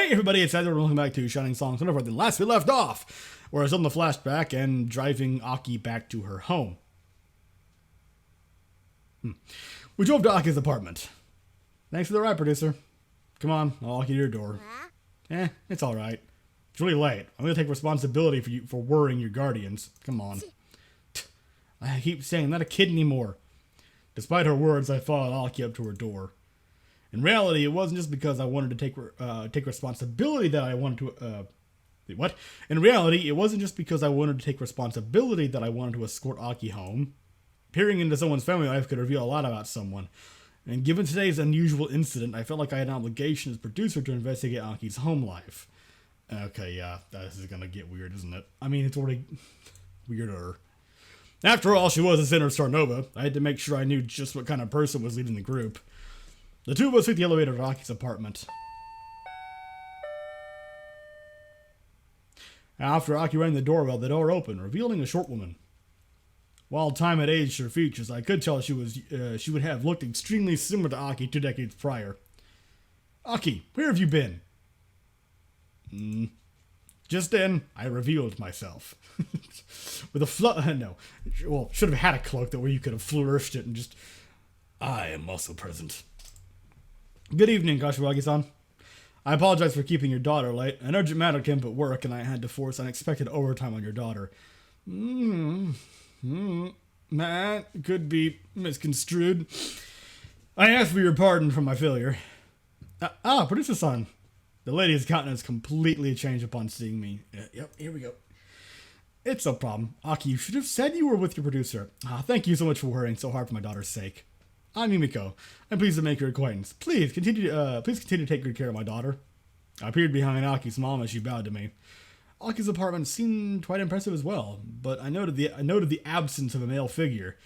Hey everybody, it's Edward. Welcome back to Shining Songs Whenever than last we left off. Where I was on the flashback and driving Aki back to her home. We drove to Aki's apartment. Thanks for the ride, producer. Come on, I'll lock you to your door. It's alright. It's really late. I'm gonna take responsibility for you for worrying your guardians. Come on. I keep saying, I'm not a kid anymore. Despite her words, I followed Aki up to her door. In reality, it wasn't just because I wanted to take responsibility that I wanted to. In reality, it wasn't just because I wanted to take responsibility that I wanted to escort Aki home. Peering into someone's family life could reveal a lot about someone. And given today's unusual incident, I felt like I had an obligation as producer to investigate Aki's home life. Okay, yeah, this is gonna get weird, isn't it? I mean, it's already weirder. After all, she was a center of Starnova. I had to make sure I knew just what kind of person was leading the group. The two of us took the elevator to Aki's apartment. After Aki rang the doorbell, the door opened, revealing a short woman. While time had aged her features, I could tell she would have looked extremely similar to Aki 2 decades prior. Aki, where have you been? Just then, I revealed myself. With a should have had a cloak that way you could have flourished it and just... I am also present. Good evening, Kashiwagi-san. I apologize for keeping your daughter late. An urgent matter came up at work and I had to force unexpected overtime on your daughter. That could be misconstrued. I ask for your pardon for my failure. Producer-san. The lady's countenance completely changed upon seeing me. Yep, here we go. It's no problem. Aki, you should have said you were with your producer. Thank you so much for worrying so hard for my daughter's sake. I'm Mimiko. I'm pleased to make your acquaintance. Please continue to take good care of my daughter. I appeared behind Aki's mom as she bowed to me. Aki's apartment seemed quite impressive as well, but I noted the absence of a male figure.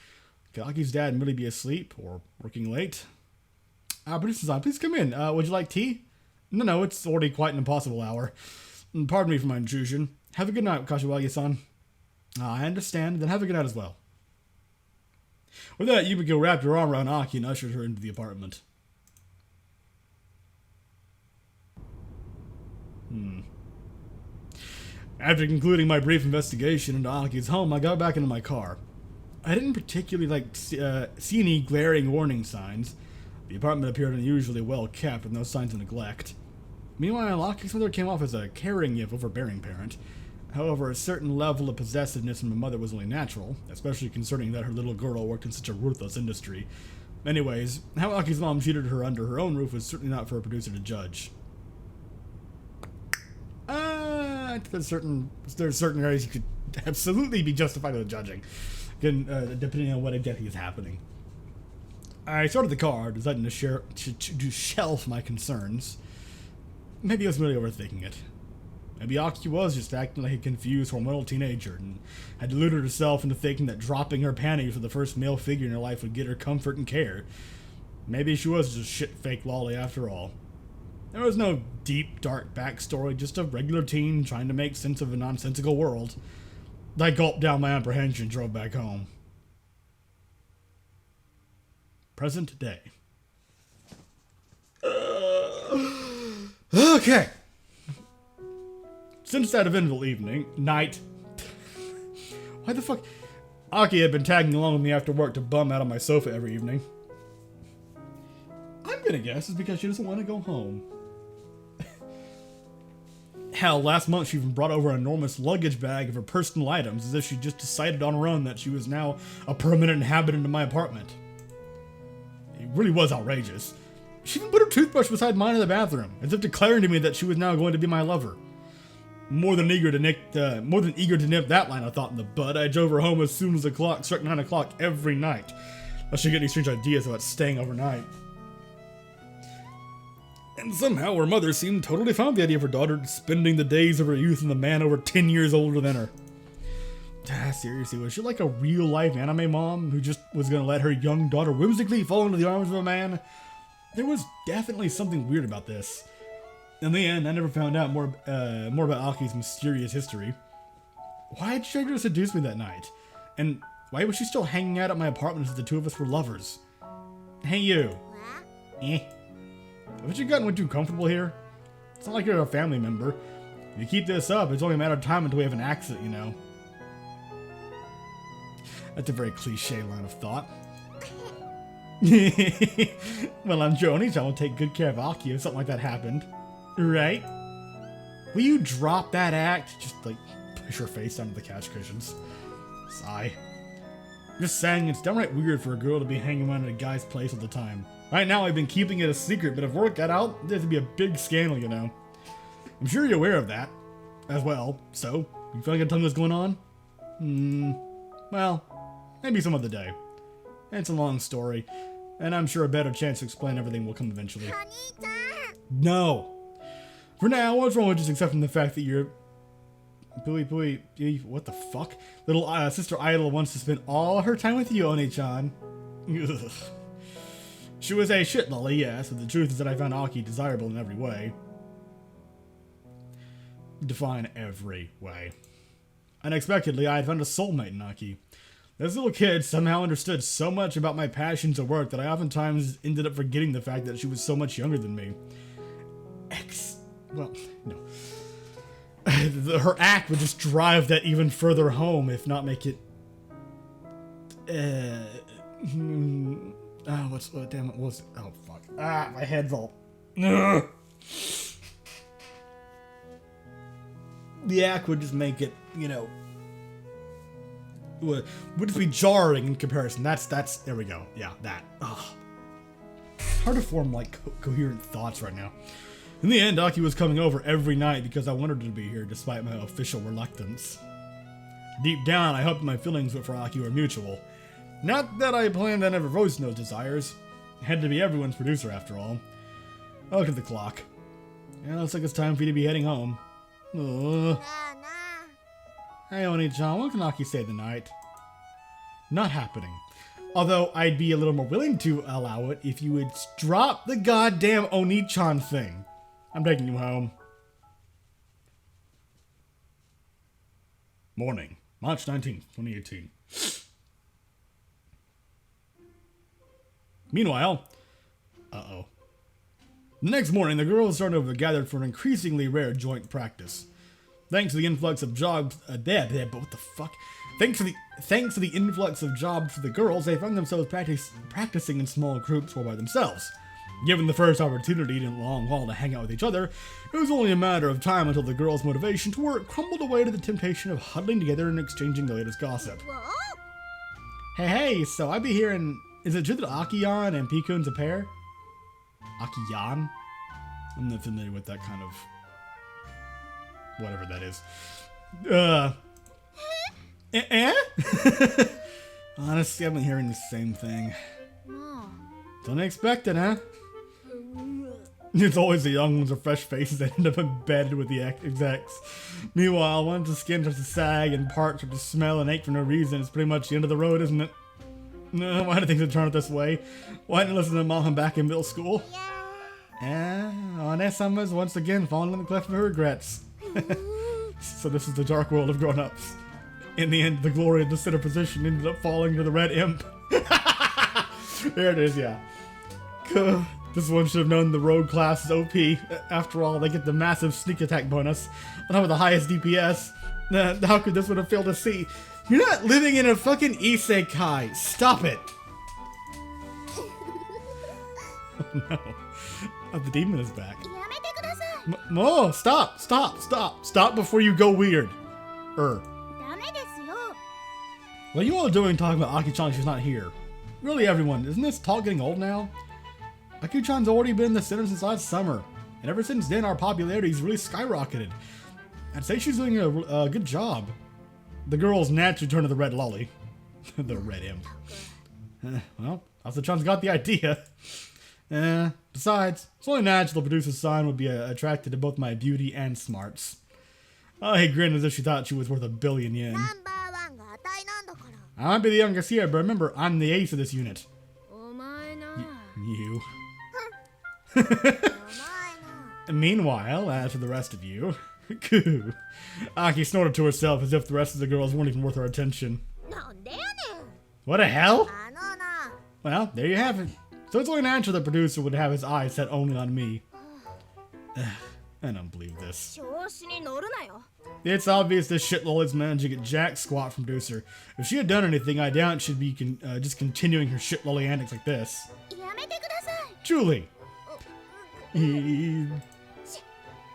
Could Aki's dad really be asleep or working late? Producer-san, please come in. Would you like tea? No, it's already quite an impossible hour. Pardon me for my intrusion. Have a good night, Kashiwagi-san. I understand. Then have a good night as well. With that, Yumiko wrapped her arm around Aki and ushered her into the apartment. After concluding my brief investigation into Aki's home, I got back into my car. I didn't particularly see any glaring warning signs. The apartment appeared unusually well kept with no signs of neglect. Meanwhile, Aki's mother came off as a caring yet overbearing parent. However, a certain level of possessiveness from her mother was only natural, especially concerning that her little girl worked in such a ruthless industry. Anyways, how Aki's mom treated her under her own roof was certainly not for a producer to judge. There's certain areas you could absolutely be justified with judging, depending on what exactly is happening. I started the car, deciding to shelf my concerns. Maybe I was really overthinking it. Maybe Aki was just acting like a confused, hormonal teenager and had deluded herself into thinking that dropping her panties for the first male figure in her life would get her comfort and care. Maybe she was just a shit-fake lolly after all. There was no deep, dark backstory, just a regular teen trying to make sense of a nonsensical world. I gulped down my apprehension and drove back home. Present day. Okay. Since that eventful night, why the fuck? Aki had been tagging along with me after work to bum out on my sofa every evening. I'm gonna guess it's because she doesn't want to go home. Hell, last month she even brought over an enormous luggage bag of her personal items as if she just decided on her own that she was now a permanent inhabitant of my apartment. It really was outrageous. She even put her toothbrush beside mine in the bathroom, as if declaring to me that she was now going to be my lover. More than eager to nip that line of thought in the bud, I drove her home as soon as the clock struck 9 o'clock every night. Unless she get any strange ideas about staying overnight. And somehow her mother seemed totally fine with the idea of her daughter spending the days of her youth with a man over 10 years older than her. Seriously, was she like a real-life anime mom who just was going to let her young daughter whimsically fall into the arms of a man? There was definitely something weird about this. In the end, I never found out more about Aki's mysterious history. Why had she tried to seduce me that night? And why was she still hanging out at my apartment as the two of us were lovers? Hey you. Haven't you gotten way too comfortable here? It's not like you're a family member. If you keep this up, it's only a matter of time until we have an accident, you know. That's a very cliche line of thought. Well, I'm Joni, so I will take good care of Aki if something like that happened. Right? Will you drop that act? Just, like, push her face under the couch cushions. Sigh. Just saying, it's downright weird for a girl to be hanging around at a guy's place all the time. Right now, I've been keeping it a secret, but if word got out, there'd be a big scandal, you know. I'm sure you're aware of that, as well. So, you feel like tell me what's going on? Well, maybe some other day. It's a long story, and I'm sure a better chance to explain everything will come eventually. No! For now, what's wrong with just accepting the fact that you're... what the fuck? Little sister idol wants to spend all her time with you, Oni-chan. Ugh. She was a shit lolly, yes, but the truth is that I found Aki desirable in every way. Define every way. Unexpectedly, I had found a soulmate in Aki. This little kid somehow understood so much about my passions at work that I oftentimes ended up forgetting the fact that she was so much younger than me. Well, no. Her act would just drive that even further home, if not make it... damn it, what's it? Oh, fuck. My head's all... Ugh. The act would just make it, you know... would just be jarring in comparison. That's, there we go. Yeah, that. Ugh. Hard to form, like, coherent thoughts right now. In the end, Aki was coming over every night because I wanted her to be here, despite my official reluctance. Deep down, I hoped my feelings for Aki were mutual. Not that I planned on ever voicing those desires. I had to be everyone's producer, after all. I looked at the clock. Yeah, looks like it's time for you to be heading home. Ugh. Hey, Oni-chan, what can Aki say tonight? Not happening. Although, I'd be a little more willing to allow it if you would drop the goddamn Oni-chan thing. I'm taking you home. Morning, March 19th, 2018. Meanwhile, the next morning, the girls Starnova gathered for an increasingly rare joint practice. Thanks to the influx of jobs, what the fuck? Thanks to the influx of jobs for the girls, they found themselves practicing in small groups or by themselves. Given the first opportunity in a long while to hang out with each other, it was only a matter of time until the girls' motivation to work crumbled away to the temptation of huddling together and exchanging the latest gossip. Hey, so I be hearing, is it true that Aki-yan and Pikun's a pair? Aki-yan? I'm not familiar with that kind of... whatever that is. Honestly, I've been hearing the same thing. Don't expect it, huh? It's always the young ones with fresh faces that end up embedded with the execs. Meanwhile, once the skin starts to sag and parts start to smell and ache for no reason, it's pretty much the end of the road, isn't it? No, why do things turn out this way? Why didn't I listen to Mom back in middle school? One-summer's once again falling in the cleft of her regrets. So this is the dark world of grown-ups. In the end, the glory of the center position ended up falling to the red imp. There it is, yeah. This one should have known the rogue class is OP. After all, they get the massive sneak attack bonus on top of the highest DPS. How could this one have failed to see? You're not living in a fucking isekai. Stop it. Oh no. Oh, the demon is back. Mo, stop. Stop before you go weird. What are you all doing talking about Aki-chan? She's not here. Really, everyone, isn't this talk getting old now? Aki-chan's already been in the center since last summer, and ever since then our popularity's really skyrocketed. I'd say she's doing a good job. The girls naturally turn to the red lolly. The red imp. Well, Aki-chan's got the idea. Besides, it's only natural the producer's son would be attracted to both my beauty and smarts. Oh, he grinned as if she thought she was worth 1 billion yen. I might be the youngest here, but remember, I'm the ace of this unit. You. Meanwhile, as for the rest of you, coo. Aki snorted to herself as if the rest of the girls weren't even worth her attention. What the hell? Well, there you have it. So it's only natural the producer would have his eyes set only on me. I don't believe this. 調子に乗るなよ。 It's obvious this shitlol is managing to get jack squat from Deucer. If she had done anything, I doubt she'd be just continuing her shitlolly antics like this. やめてください。 Julie!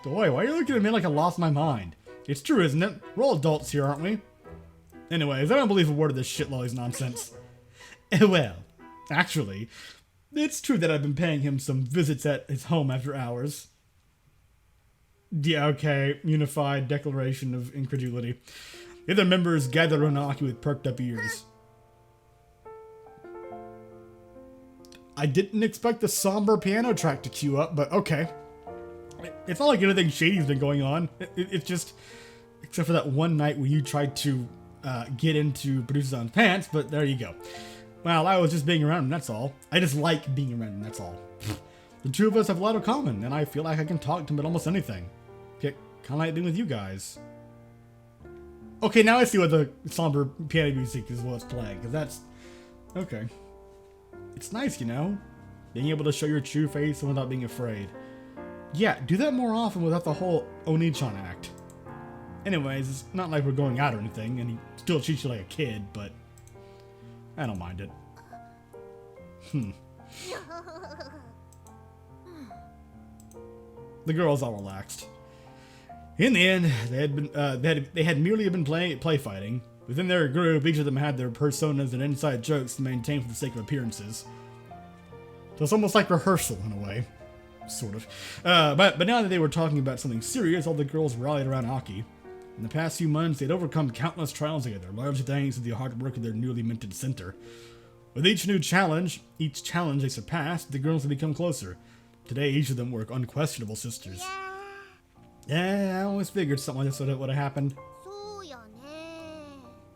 Boy, why are you looking at me like I lost my mind? It's true, isn't it? We're all adults here, aren't we? Anyways, I don't believe a word of this shitlolly's nonsense. Well, actually, it's true that I've been paying him some visits at his home after hours. Yeah, okay. Unified declaration of incredulity. The other members gathered around Aki with perked up ears. I didn't expect the somber piano track to cue up, but okay. It's not like anything shady's been going on. It's just... Except for that one night where you tried to get into Producer's pants, but there you go. Well, I was just being around him, that's all. I just like being around him, that's all. The two of us have a lot in common, and I feel like I can talk to him about almost anything. Kind of like being with you guys. Okay, now I see what the somber piano music is what's playing, because that's... Okay. It's nice, you know? Being able to show your true face without being afraid. Yeah, do that more often without the whole Oni-chan act. Anyways, it's not like we're going out or anything, and he still treats you like a kid, but... I don't mind it. The girls all relaxed. In the end, they had merely been play fighting. Within their group, each of them had their personas and inside jokes to maintain for the sake of appearances. So it's almost like rehearsal in a way, sort of. But now that they were talking about something serious, all the girls rallied around Aki. In the past few months, they'd overcome countless trials together, largely thanks to the hard work of their newly minted center. With each challenge they surpassed, the girls had become closer. Today, each of them were unquestionable sisters. Yeah, I always figured something like this would have happened. そうやね。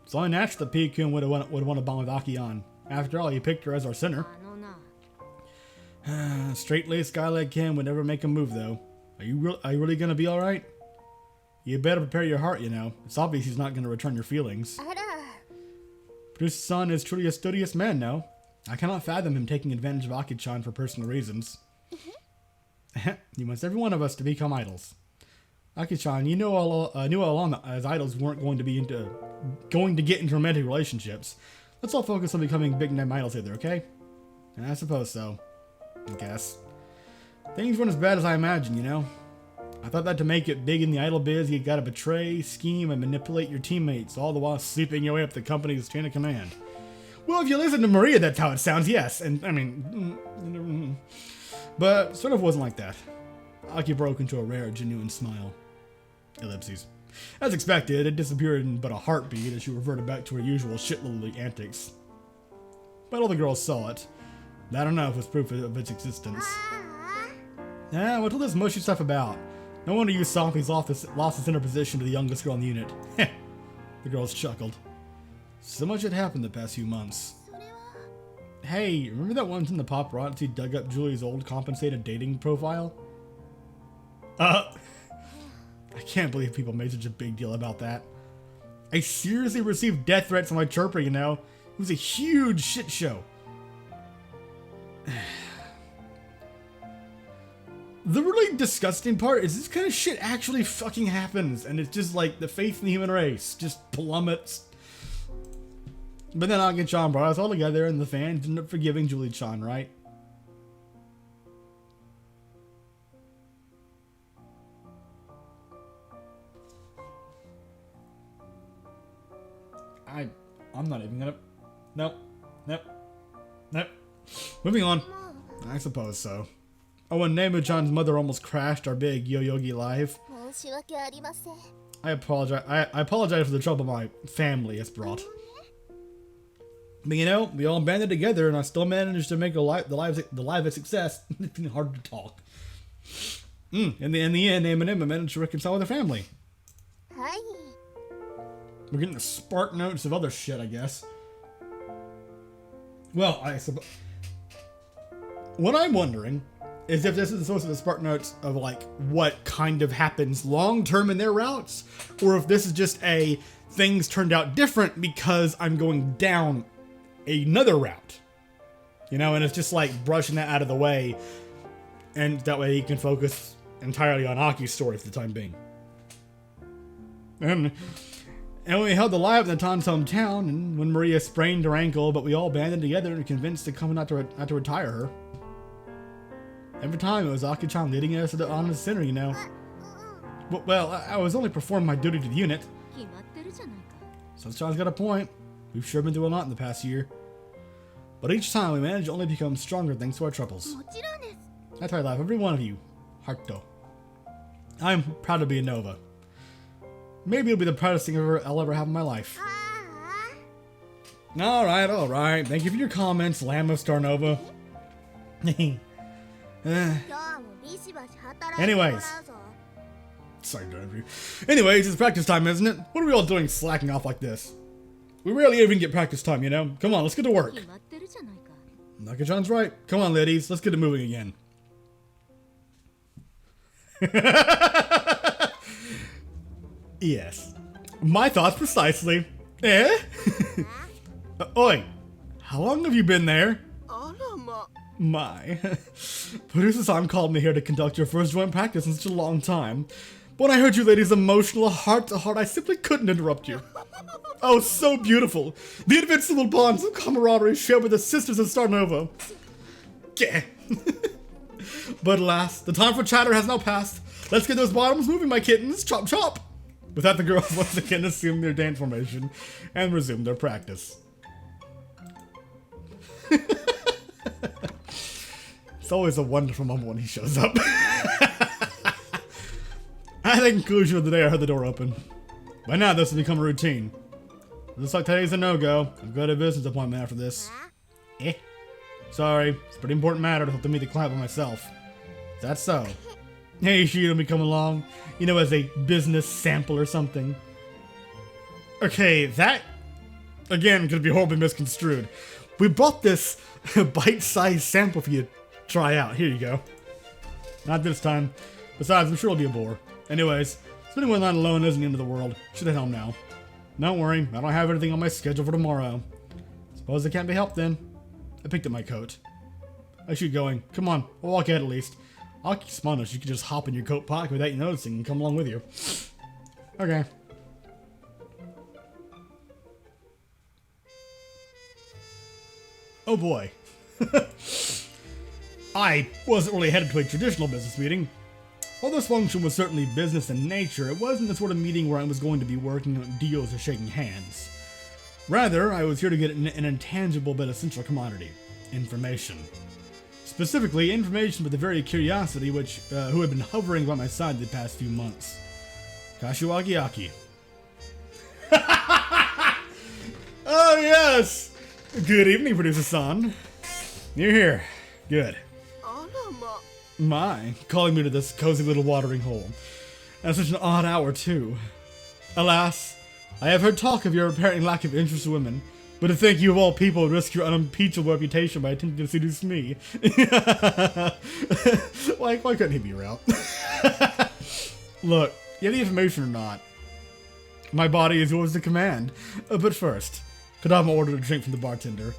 It's only natural that P-kun would want to bond with Aki-an. After all, he picked her as our center. な。 Straight-laced guy like him would never make a move, though. Are you really gonna be alright? You better prepare your heart, you know. It's obvious he's not gonna return your feelings. あら。 Producer's son is truly a studious man now. I cannot fathom him taking advantage of Aki-chan for personal reasons. He wants every one of us to become idols. Aki-chan, you knew all along that as idols weren't going to get into romantic relationships. Let's all focus on becoming big-name idols together, okay? And I suppose so. I guess. Things weren't as bad as I imagined, you know? I thought that to make it big in the idol biz, you gotta betray, scheme, and manipulate your teammates, all the while sweeping your way up the company's chain of command. Well, if you listen to Maria, that's how it sounds, yes. And, I mean... But sort of wasn't like that. Aki broke into a rare, genuine smile. Ellipses. As expected, it disappeared in but a heartbeat as she reverted back to her usual shitlily antics. But all the girls saw it. That enough was proof of its existence. Yeah, what's all this mushy stuff about? No wonder you Softies lost the center position to the youngest girl in the unit. The girls chuckled. So much had happened the past few months. それは。 Hey, remember that one time the paparazzi dug up Julie's old compensated dating profile? I can't believe people made such a big deal about that. I seriously received death threats on my chirper, you know? It was a huge shit show. The really disgusting part is this kind of shit actually fucking happens, and it's just like the faith in the human race just plummets. But then Aki-chan brought us all together, and the fans ended up forgiving Julie-chan, right? I'm not even gonna... Nope. Moving on. I suppose so. Oh, when Nemu-chan's mother almost crashed our big Yo-Yogi live. 申し訳ありません。 I apologize for the trouble my family has brought. But you know, we all banded together, and I still managed to make the live a success. It's been hard to talk. In the end, Eminem managed to reconcile with her family. はい。 We're getting the spark notes of other shit, I guess. Well, I suppose. What I'm wondering is if this is supposed to be the spark notes of like what kind of happens long term in their routes, or if this is just a things turned out different because I'm going down another route, you know, and it's just like brushing that out of the way, and that way you can focus entirely on Aki's story for the time being. And we held the live in the Tan's hometown, and when Maria sprained her ankle, but we all banded together and convinced the company not to retire her. Every time it was Aki-chan leading us on the center, you know. Well, I was only performing my duty to the unit. So Chan's got a point. We've sure been through a lot in the past year. But each time we manage to only become stronger thanks to our troubles. That's why I love every one of you. Haruto. I'm proud to be a Nova. Maybe it'll be the proudest thing I'll ever have in my life. Alright. Thank you for your comments, Lamb of Starnova. Anyways. Sorry, interview. Anyways, it's practice time, isn't it? What are we all doing slacking off like this? We rarely even get practice time, you know? Come on, let's get to work. Naka-chan's right. Come on, ladies. Let's get it moving again. Yes. My thoughts precisely. Eh? Oi. How long have you been there? My. Producer-san called me here to conduct your first joint practice in such a long time. But when I heard you ladies' emotional heart-to-heart, I simply couldn't interrupt you. Oh, so beautiful. The invincible bonds of camaraderie shared with the sisters of Starnova. Yeah. But alas, the time for chatter has now passed. Let's get those bottoms moving, my kittens. Chop, chop. With that, the girls once again assumed their dance formation and resumed their practice. It's always a wonderful moment when he shows up. At the conclusion of the day, I heard the door open. By now, this has become a routine. Looks like today's a no-go. I've got a business appointment after this. Sorry, it's a pretty important matter to have to meet the client by myself. Is that so? Hey, she gonna be coming along, you know, as a business sample or something. Okay, that, again, could be horribly misconstrued. We brought this bite-sized sample for you to try out. Here you go. Not this time. Besides, I'm sure it'll be a bore. Anyways, spending one night alone isn't the end of the world. Should head home now. Don't worry, I don't have anything on my schedule for tomorrow. Suppose it can't be helped then. I picked up my coat. I should get going. Come on, I'll walk ahead at least. I'll keep small enough so you can just hop in your coat pocket without you noticing and come along with you. Okay. Oh boy. I wasn't really headed to a traditional business meeting. While this function was certainly business in nature, it wasn't the sort of meeting where I was going to be working on deals or shaking hands. Rather, I was here to get an intangible but essential commodity: information. Specifically, information with the very curiosity who had been hovering by my side the past few months. Kashiwagi Aki. Oh yes! Good evening, Producer-san. You're here. Good. My, calling me to this cozy little watering hole. At such an odd hour, too. Alas, I have heard talk of your apparent lack of interest in women, but to think you of all people would risk your unimpeachable reputation by attempting to seduce me. Why couldn't he be real? Look, you have the information or not. My body is yours to command. But first, Kodama ordered a drink from the bartender.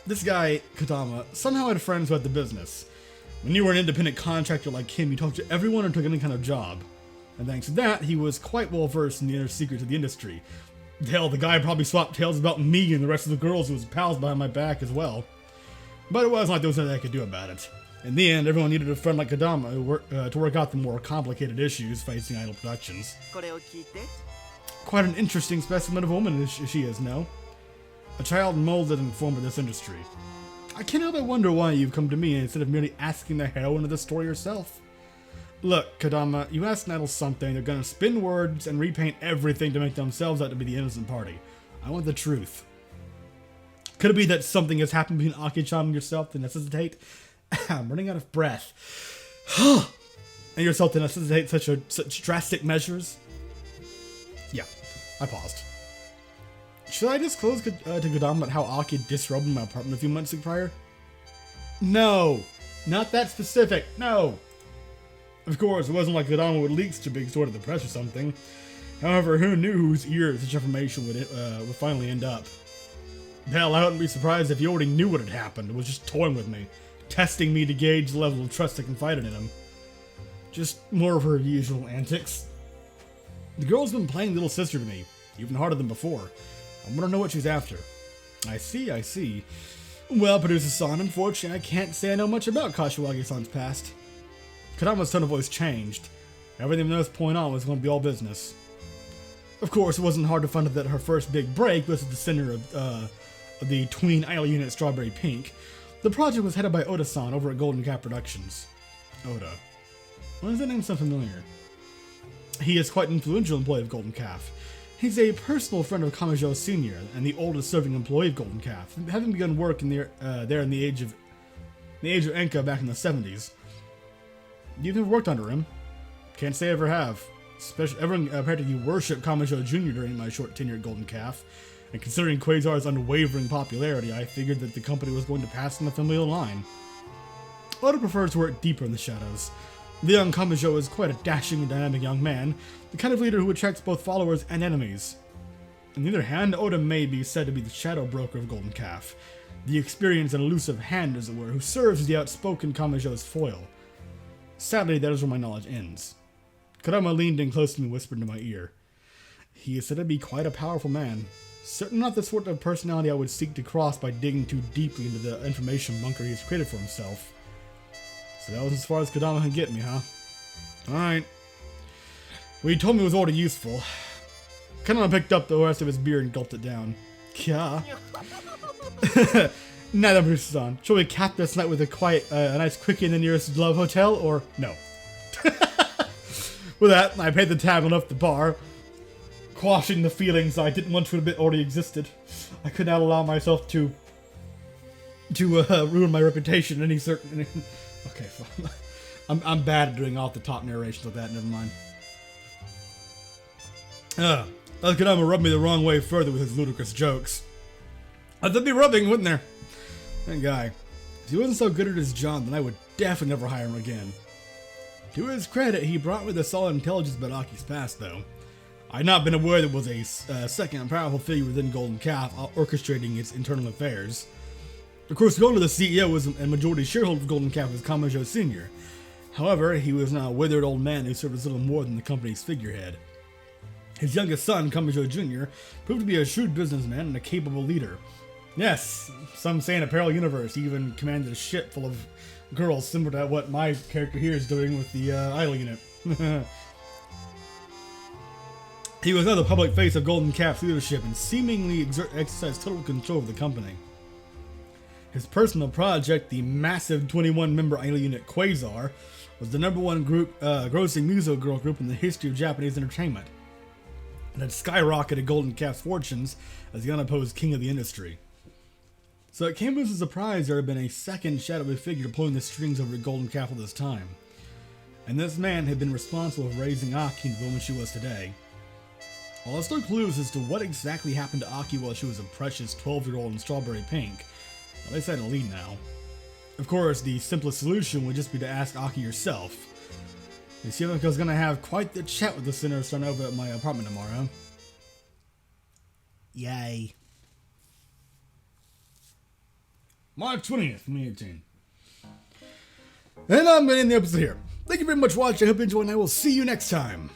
This guy, Kodama, somehow had friends who had the business. When you were an independent contractor like him, you talked to everyone and took any kind of job. And thanks to that, he was quite well versed in the inner secrets of the industry. Hell, the guy probably swapped tales about me and the rest of the girls who was pals behind my back as well. But it wasn't like there was nothing I could do about it. In the end, everyone needed a friend like Kodama to work out the more complicated issues facing idol productions. Quite an interesting specimen of a woman she is, no? A child molded and formed in this industry. I can't help but wonder why you've come to me instead of merely asking the heroine of the story yourself. Look, Kodama, you ask an idol something, they're gonna spin words and repaint everything to make themselves out to be the innocent party. I want the truth. Could it be that something has happened between Aki-chan and yourself to necessitate... I'm running out of breath. And yourself to necessitate such drastic measures? Yeah, I paused. Should I disclose to Kodama about how Aki disrobed my apartment a few months prior? No! Not that specific, no! Of course, it wasn't like Kodama would leak such a big story to the press or something. However, who knew whose ears such information would finally end up? Hell, I wouldn't be surprised if he already knew what had happened and was just toying with me, testing me to gauge the level of trust I confided in him. just more of her usual antics. The girl's been playing little sister to me, even harder than before. I want to know what she's after. I see. Well, Producer-san, unfortunately, I can't say I know much about Kashiwagi-san's past. Kodama's tone of voice changed. Everything from this point on was going to be all business. Of course, it wasn't hard to find out that her first big break was at the center of the tween idol unit Strawberry Pink. The project was headed by Oda-san over at Golden Cap Productions. Oda. Why does that name sound familiar? He is quite an influential employee of Golden Calf. He's a personal friend of Kamijo Sr. and the oldest serving employee of Golden Calf, having begun work in there in the age of Enka back in the 70s. You've never worked under him? Can't say I ever have. Especially everyone apparently worshipped Kamijo Jr. during my short tenure at Golden Calf, and considering Quasar's unwavering popularity, I figured that the company was going to pass in the familial line. Oda prefers to work deeper in the shadows. The young Kamijo is quite a dashing and dynamic young man, the kind of leader who attracts both followers and enemies. On the other hand, Oda may be said to be the shadow broker of Golden Calf, the experienced and elusive hand, as it were, who serves as the outspoken Kamijo's foil. Sadly, that is where my knowledge ends. Kodama leaned in close to me and whispered into my ear. He is said to be quite a powerful man. Certainly not the sort of personality I would seek to cross by digging too deeply into the information bunker he has created for himself. So that was as far as Kodama can get me, huh? Alright. Well, he told me it was already useful. Kodama picked up the rest of his beer and gulped it down. Kya. Now that Bruce-san, shall we cap this night with a nice quickie in the nearest Love Hotel, or no? With that, I paid the tab and left the bar, quashing the feelings I didn't want to admit already existed. I could not allow myself to ruin my reputation in any certain... Okay, fine. I'm bad at doing off-the-top narrations like that, never mind. Kodama rubbed me the wrong way further with his ludicrous jokes. That'd be rubbing, wouldn't there? That guy. If he wasn't so good at his job, then I would definitely never hire him again. To his credit, he brought with a solid intelligence about Aki's past, though. I had not been aware there was a second powerful figure within Golden Calf orchestrating its internal affairs. Of course, the owner of the CEO and majority shareholder of Golden Calf was Kamijo Sr. However, he was now a withered old man who served as little more than the company's figurehead. His youngest son, Kamijo Jr., proved to be a shrewd businessman and a capable leader. Yes, some say in a parallel universe he even commanded a ship full of girls similar to what my character here is doing with the idol unit. He was now the public face of Golden Calf's leadership and seemingly exercised total control of the company. His personal project, the massive 21-member idol unit Quasar, was the #1 grossing musical girl group in the history of Japanese entertainment, and had skyrocketed Golden Calf's fortunes as the unopposed king of the industry. So it came as a surprise there had been a second shadowy figure pulling the strings over Golden Calf all this time. And this man had been responsible for raising Aki into the woman she was today. While there's still clues as to what exactly happened to Aki while she was a precious 12-year-old in Strawberry Pink, at least I had a lead now. Of course, the simplest solution would just be to ask Aki herself. You seem like I was going to have quite the chat with the sinner Starnova at my apartment tomorrow. Yay. March 20th, 2018. And I'm going to end the episode here. Thank you very much for watching. I hope you enjoyed, and I will see you next time.